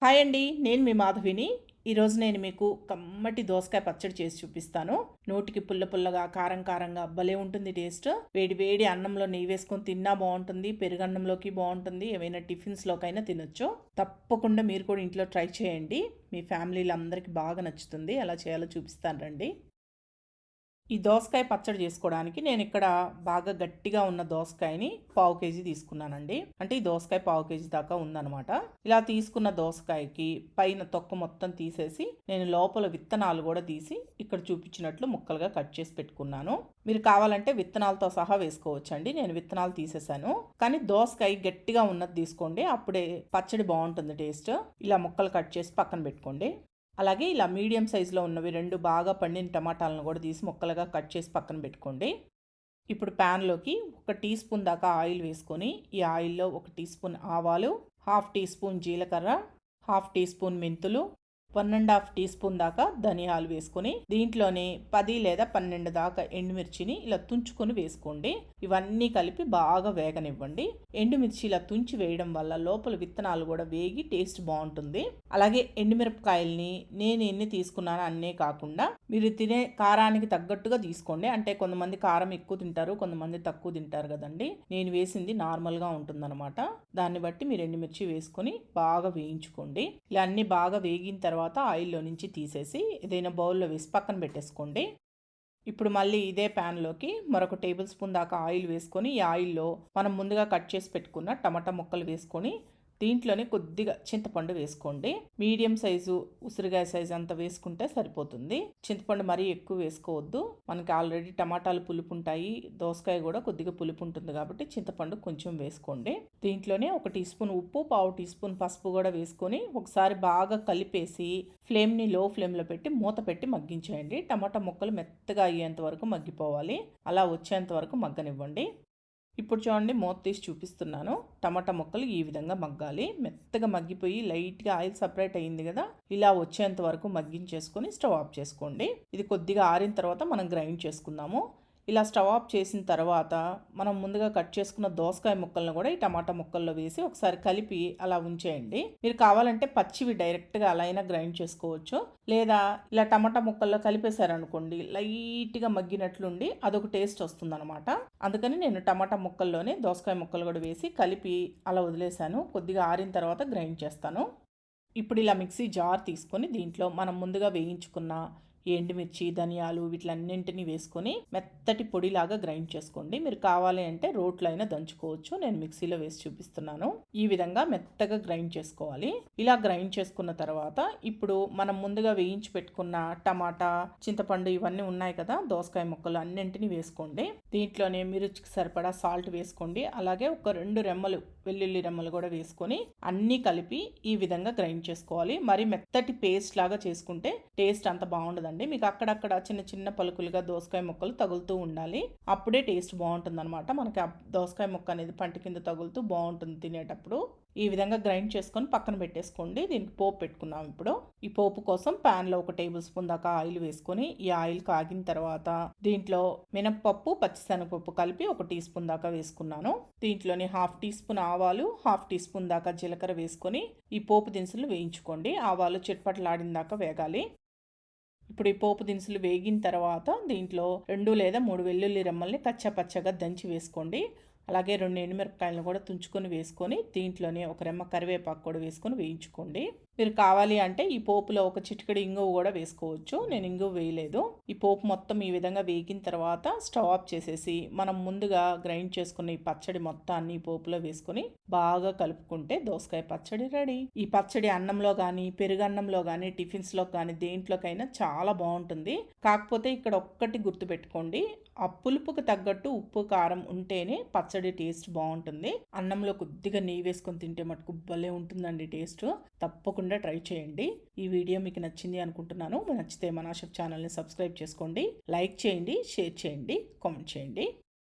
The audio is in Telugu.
హాయ్ అండి, నేను మీ మాధవిని. ఈరోజు నేను మీకు కమ్మటి దోసకాయ పచ్చడి చేసి చూపిస్తాను. నోటికి పుల్ల పుల్లగా, కారం కారంగా భలే ఉంటుంది టేస్ట్. వేడి వేడి అన్నంలో నెయ్యి వేసుకొని తిన్నా బాగుంటుంది, పెరుగన్నంలోకి బాగుంటుంది, ఏమైనా టిఫిన్స్లోకైనా తినొచ్చు. తప్పకుండా మీరు కూడా ఇంట్లో ట్రై చేయండి. మీ ఫ్యామిలీలో అందరికీ బాగా నచ్చుతుంది. ఎలా చేయాలో చూపిస్తాను రండి. ఈ దోసకాయ పచ్చడి చేసుకోవడానికి నేను ఇక్కడ బాగా గట్టిగా ఉన్న దోసకాయని పావు కేజీ తీసుకున్నానండి. అంటే ఈ దోసకాయ పావు కేజీ దాకా ఉందన్నమాట. ఇలా తీసుకున్న దోసకాయకి పైన తొక్క మొత్తం తీసేసి నేను లోపల విత్తనాలు కూడా తీసి ఇక్కడ చూపించినట్లు ముక్కలుగా కట్ చేసి పెట్టుకున్నాను. మీరు కావాలంటే విత్తనాలతో సహా వేసుకోవచ్చండి. నేను విత్తనాలు తీసేసాను. కానీ దోసకాయ గట్టిగా ఉన్నది తీసుకోండి, అప్పుడే పచ్చడి బాగుంటుంది టేస్ట్. ఇలా ముక్కలు కట్ చేసి పక్కన పెట్టుకోండి. అలాగే ఇలా మీడియం సైజులో ఉన్నవి 2 బాగా పండిన టమాటాలను కూడా తీసి ముక్కలుగా కట్ చేసి పక్కన పెట్టుకోండి. ఇప్పుడు ప్యాన్లోకి 1 టీ స్పూన్ దాకా ఆయిల్ వేసుకొని, ఈ ఆయిల్లో 1 టీ స్పూన్ ఆవాలు, 1/2 టీ స్పూన్ జీలకర్ర, 1/2 టీ స్పూన్ మెంతులు, 1.5 టీ స్పూన్ దాకా ధనియాలు వేసుకొని దీంట్లోనే 10 లేదా 12 దాకా ఎండుమిర్చిని ఇలా తుంచుకొని వేసుకోండి. ఇవన్నీ కలిపి బాగా వేగనివ్వండి. ఎండుమిర్చి ఇలా తుంచి వేయడం వల్ల లోపల విత్తనాలు కూడా వేగి టేస్ట్ బాగుంటుంది. అలాగే ఎండుమిరపకాయల్ని నేను ఎన్ని తీసుకున్నానో అన్నే కాకుండా మీరు తినే కారానికి తగ్గట్టుగా తీసుకోండి. అంటే కొంతమంది కారం ఎక్కువ తింటారు, కొంతమంది తక్కువ తింటారు కదండి. నేను వేసింది నార్మల్గా ఉంటుందన్నమాట. దాన్ని బట్టి మీరు ఎండుమిర్చి వేసుకొని బాగా వేయించుకోండి. ఇలా అన్ని బాగా వేగిన తర్వాత ఆయిల్లో నుంచి తీసేసి ఏదైనా బౌల్లో వేసి పక్కన పెట్టేసుకోండి. ఇప్పుడు మళ్ళీ ఇదే ప్యాన్లోకి మరొక టేబుల్ స్పూన్ దాకా ఆయిల్ వేసుకొని, ఈ ఆయిల్లో మనం ముందుగా కట్ చేసి పెట్టుకున్న టమాటా ముక్కలు వేసుకొని దీంట్లోనే కొద్దిగా చింతపండు వేసుకోండి. మీడియం సైజు ఉసిరికాయ సైజు అంత వేసుకుంటే సరిపోతుంది. చింతపండు మరీ ఎక్కువ వేసుకోవద్దు. మనకి ఆల్రెడీ టమాటాలు పులుపు ఉంటాయి, దోసకాయ కూడా కొద్దిగా పులుపు ఉంటుంది కాబట్టి చింతపండు కొంచెం వేసుకోండి. దీంట్లోనే 1 టీ స్పూన్ ఉప్పు, 1/2 టీ స్పూన్ పసుపు కూడా వేసుకొని ఒకసారి బాగా కలిపేసి ఫ్లేమ్ని లో ఫ్లేమ్లో పెట్టి మూత పెట్టి మగ్గించేయండి. టమాటా ముక్కలు మెత్తగా అయ్యేంత వరకు మగ్గిపోవాలి. అలా వచ్చేంత వరకు మగ్గనివ్వండి. ఇప్పుడు చూడండి, మూత తీసి చూపిస్తున్నాను. టమాటా ముక్కలు ఈ విధంగా మగ్గాలి. మెత్తగా మగ్గిపోయి లైట్గా ఆయిల్ సపరేట్ అయ్యింది కదా, ఇలా వచ్చేంత వరకు మగ్గించేసుకొని స్టవ్ ఆఫ్ చేసుకోండి. ఇది కొద్దిగా ఆరిన తర్వాత మనం గ్రైండ్ చేసుకుందాము. ఇలా స్టవ్ ఆఫ్ చేసిన తర్వాత మనం ముందుగా కట్ చేసుకున్న దోసకాయ ముక్కలను కూడా ఈ టమాటా ముక్కల్లో వేసి ఒకసారి కలిపి అలా ఉంచేయండి. మీరు కావాలంటే పచ్చివి డైరెక్ట్గా అలా అయినా గ్రైండ్ చేసుకోవచ్చు, లేదా ఇలా టమాటా ముక్కల్లో కలిపేశారనుకోండి లైట్గా మగ్గినట్లుండి అదొక టేస్ట్ వస్తుందన్నమాట. అందుకని నేను టమాటా ముక్కల్లోనే దోసకాయ ముక్కలు కూడా వేసి కలిపి అలా వదిలేశాను. కొద్దిగా ఆరిన తర్వాత గ్రైండ్ చేస్తాను. ఇప్పుడు ఇలా మిక్సీ జార్ తీసుకొని దీంట్లో మనం ముందుగా వేయించుకున్న ఎండుమిర్చి, ధనియాలు వీటిలన్నింటినీ వేసుకొని మెత్తటి పొడిలాగా గ్రైండ్ చేసుకోండి. మీరు కావాలి అంటే రోట్లో అయినా దంచుకోవచ్చు. నేను మిక్సీలో వేసి చూపిస్తున్నాను. ఈ విధంగా మెత్తగా గ్రైండ్ చేసుకోవాలి. ఇలా గ్రైండ్ చేసుకున్న తర్వాత ఇప్పుడు మనం ముందుగా వేయించి పెట్టుకున్న టమాటా, చింతపండు ఇవన్నీ ఉన్నాయి కదా, దోసకాయ ముక్కలు అన్నింటినీ వేసుకోండి. దీంట్లోనే మీరు రుచికి సరిపడా సాల్ట్ వేసుకోండి. అలాగే ఒక 2 రెమ్మలు వెల్లుల్లి రెమ్మలు కూడా వేసుకొని అన్నీ కలిపి ఈ విధంగా గ్రైండ్ చేసుకోవాలి. మరి మెత్తటి పేస్ట్ లాగా చేసుకుంటే టేస్ట్ అంత బాగుండదండి. మీకు అక్కడక్కడ చిన్న చిన్న పలుకులుగా దోసకాయ ముక్కలు తగులుతూ ఉండాలి. అప్పుడే టేస్ట్ బాగుంటుంది అనమాట. మనకి ఆ దోసకాయ ముక్క అనేది పంటి కింద తగులుతూ బాగుంటుంది తినేటప్పుడు. ఈ విధంగా గ్రైండ్ చేసుకొని పక్కన పెట్టేసుకోండి. దీనికి పోపు పెట్టుకున్నాం. ఇప్పుడు ఈ పోపు కోసం ప్యాన్లో 1 టేబుల్ స్పూన్ దాకా ఆయిల్ వేసుకొని ఈ ఆయిల్ కాగిన తర్వాత దీంట్లో మినప్పప్పు, పచ్చిశనగపప్పు కలిపి 1 టీ స్పూన్ దాకా వేసుకున్నాను. దీంట్లోని 1/2 టీ స్పూన్ ఆవాలు, 1/2 టీ స్పూన్ దాకా జీలకర్ర వేసుకొని ఈ పోపు దినుసులు వేయించుకోండి. ఆవాలు చిట్పటలాడిన దాకా వేగాలి. ఇప్పుడు ఈ పోపు దినుసులు వేగిన తర్వాత దీంట్లో 2 లేదా 3 వెల్లుల్లి రెమ్మల్ని కచ్చపచ్చగా దంచి వేసుకోండి. అలాగే 2 ఎండుమిరపకాయలను కూడా తుంచుకొని వేసుకొని దీంట్లోనే 1 రెమ్మ కరివేపాకు కూడా వేసుకొని వేయించుకోండి. మీరు కావాలి అంటే ఈ పోపులో ఒక చిటికెడు ఇంగువ కూడా వేసుకోవచ్చు. నేను ఇంగువ వేయలేదు. ఈ పోపు మొత్తం ఈ విధంగా వేగిన తర్వాత స్టవ్ ఆఫ్ చేసేసి మనం ముందుగా గ్రైండ్ చేసుకున్న ఈ పచ్చడి మొత్తాన్ని ఈ పోపులో వేసుకొని బాగా కలుపుకుంటే దోసకాయ పచ్చడి రెడీ. ఈ పచ్చడి అన్నంలో కానీ, పెరుగన్నంలో కానీ, టిఫిన్స్లో కానీ దేంట్లోకైనా చాలా బాగుంటుంది. కాకపోతే ఇక్కడ ఒక్కటి గుర్తుపెట్టుకోండి, ఆ పులుపుకు తగ్గట్టు ఉప్పు, కారం ఉంటేనే పచ్చడి టేస్ట్ బాగుంటుంది. అన్నంలో కొద్దిగా నెయ్యి వేసుకొని తింటే మటుకు భలే ఉంటుందండి టేస్ట్. తప్పకుండా ట్రై చేయండి. ఈ వీడియో మీకు నచ్చింది అనుకుంటున్నాను. నచ్చితే మన షెఫ్ ఛానల్ని సబ్స్క్రైబ్ చేసుకోండి, లైక్ చేయండి, షేర్ చేయండి, కామెంట్ చేయండి.